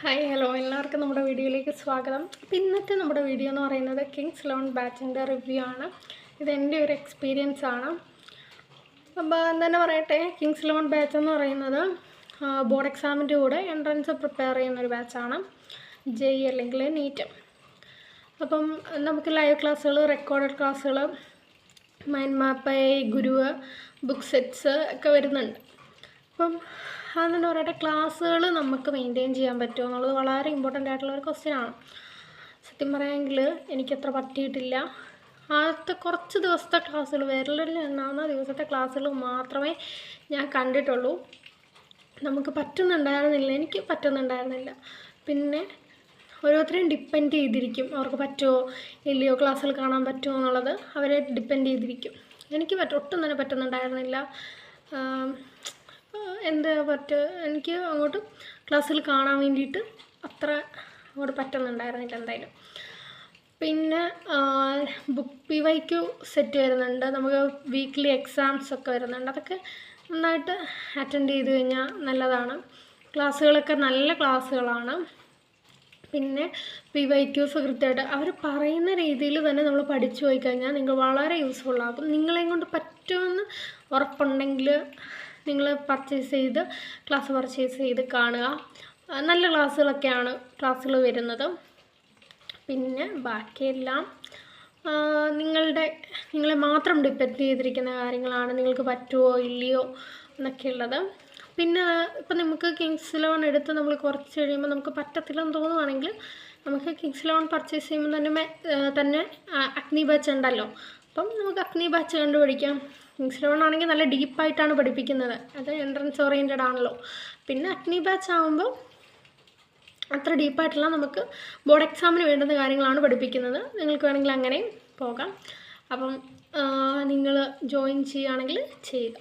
Hi hello എല്ലാവർക്കും നമ്മുടെ വീഡിയോയിലേക്ക് സ്വാഗതം. അപ്പോൾ ഇന്നത്തെ നമ്മുടെ വീഡിയോ എന്ന് പറയുന്നത് കിങ്സ് ലോൺ ബാച്ചിൻ്റെ റിവ്യൂ ആണ്. ഇതെൻ്റെ ഒരു എക്സ്പീരിയൻസ് ആണ്. അപ്പോൾ തന്നെ പറയട്ടെ, കിങ്സ് ലോൺ ബാച്ച് എന്ന് പറയുന്നത് ബോർഡ് എക്സാമിൻ്റെ കൂടെ എൻട്രൻസ് പ്രിപ്പയർ ചെയ്യുന്നൊരു ബാച്ചാണ്, JEE അല്ലെങ്കിൽ നീറ്റ്. അപ്പം നമുക്ക് ലൈവ് ക്ലാസ്സുകൾ, റെക്കോർഡഡ് ക്ലാസ്സുകൾ, മൈൻഡ് മാപ്പ്, ഗുരുവ്, ബുക്ക് സെറ്റ്സ് ഒക്കെ വരുന്നുണ്ട്. അപ്പം അതെന്ന് പറയട്ടെ, ക്ലാസ്സുകൾ നമുക്ക് മെയിൻറ്റെയിൻ ചെയ്യാൻ പറ്റുമോ എന്നുള്ളത് വളരെ ഇമ്പോർട്ടൻ്റ് ആയിട്ടുള്ളൊരു ക്വസ്റ്റ്യനാണ്. സത്യം പറയാമെങ്കിൽ എനിക്കത്ര പറ്റിയിട്ടില്ല. ആദ്യത്തെ കുറച്ച് ദിവസത്തെ ക്ലാസ്സുകൾ, വിരലിൽ എണ്ണാവുന്ന ദിവസത്തെ ക്ലാസ്സുകൾ മാത്രമേ ഞാൻ കണ്ടിട്ടുള്ളൂ. നമുക്ക് പറ്റുന്നുണ്ടായിരുന്നില്ല, എനിക്ക് പറ്റുന്നുണ്ടായിരുന്നില്ല. പിന്നെ ഓരോരുത്തരെയും ഡിപ്പെൻഡ് ചെയ്തിരിക്കും, അവർക്ക് പറ്റുമോ ഇല്ലയോ, ക്ലാസ്സിൽ കാണാൻ പറ്റുമോ എന്നുള്ളത് അവരെ ഡിപ്പെൻഡ് ചെയ്തിരിക്കും. എനിക്ക് ഒട്ടും തന്നെ പറ്റുന്നുണ്ടായിരുന്നില്ല. എനിക്ക് അങ്ങോട്ട് ക്ലാസ്സിൽ കാണാൻ വേണ്ടിയിട്ട് അത്ര അങ്ങോട്ട് പറ്റുന്നുണ്ടായിരുന്നില്ല എന്തായാലും. പിന്നെ PYQ സെറ്റ് വരുന്നുണ്ട്, നമുക്ക് വീക്ക്ലി എക്സാംസ് ഒക്കെ വരുന്നുണ്ട്. അതൊക്കെ നന്നായിട്ട് അറ്റൻഡ് ചെയ്ത് കഴിഞ്ഞാൽ നല്ലതാണ്. ക്ലാസ്സുകളൊക്കെ നല്ല ക്ലാസ്സുകളാണ്. പിന്നെ PYQs കൃത്യമായിട്ട് അവർ പറയുന്ന രീതിയിൽ തന്നെ നമ്മൾ പഠിച്ചു പോയി കഴിഞ്ഞാൽ നിങ്ങൾ വളരെ യൂസ്ഫുള്ളാകും. നിങ്ങളെയും കൊണ്ട് പറ്റുമെന്ന് ഉറപ്പുണ്ടെങ്കിൽ നിങ്ങൾ ക്ലാസ് പർച്ചേസ് ചെയ്ത് കാണുക. നല്ല ക്ലാസ്സുകളൊക്കെയാണ് ക്ലാസ്സുകൾ വരുന്നത്. പിന്നെ ബാക്കിയെല്ലാം നിങ്ങളെ മാത്രം ഡിപ്പെൻഡ് ചെയ്തിരിക്കുന്ന കാര്യങ്ങളാണ്, നിങ്ങൾക്ക് പറ്റുമോ ഇല്ലയോ എന്നൊക്കെയുള്ളത്. പിന്നെ ഇപ്പം നമുക്ക് കിങ്സ് ലോൺ എടുത്ത് നമ്മൾ കുറച്ച് കഴിയുമ്പോൾ നമുക്ക് പറ്റത്തില്ലെന്ന് തോന്നുവാണെങ്കിൽ നമുക്ക് കിങ്സ് ലോൺ പർച്ചേസ് ചെയ്യുമ്പോൾ തന്നെ അഗ്നി ബാച്ച് ഉണ്ടല്ലോ. അപ്പം നമുക്ക് അഗ്നി ബാച്ച് കണ്ടുപിടിക്കാം. കിങ്സ് ലോൺ ആണെങ്കിൽ നല്ല ഡീപ്പായിട്ടാണ് പഠിപ്പിക്കുന്നത്, അത് എൻട്രൻസ് ഓറിയൻറ്റഡ് ആണല്ലോ. പിന്നെ അഗ്നി ബാച്ച് ആകുമ്പോൾ അത്ര ഡീപ്പായിട്ടുള്ള നമുക്ക് ബോർഡ് എക്സാമിന് വേണ്ടുന്ന കാര്യങ്ങളാണ് പഠിപ്പിക്കുന്നത്. നിങ്ങൾക്ക് വേണമെങ്കിൽ അങ്ങനെയും പോകാം. അപ്പം നിങ്ങൾ ജോയിൻ ചെയ്യുകയാണെങ്കിൽ ചെയ്യുക.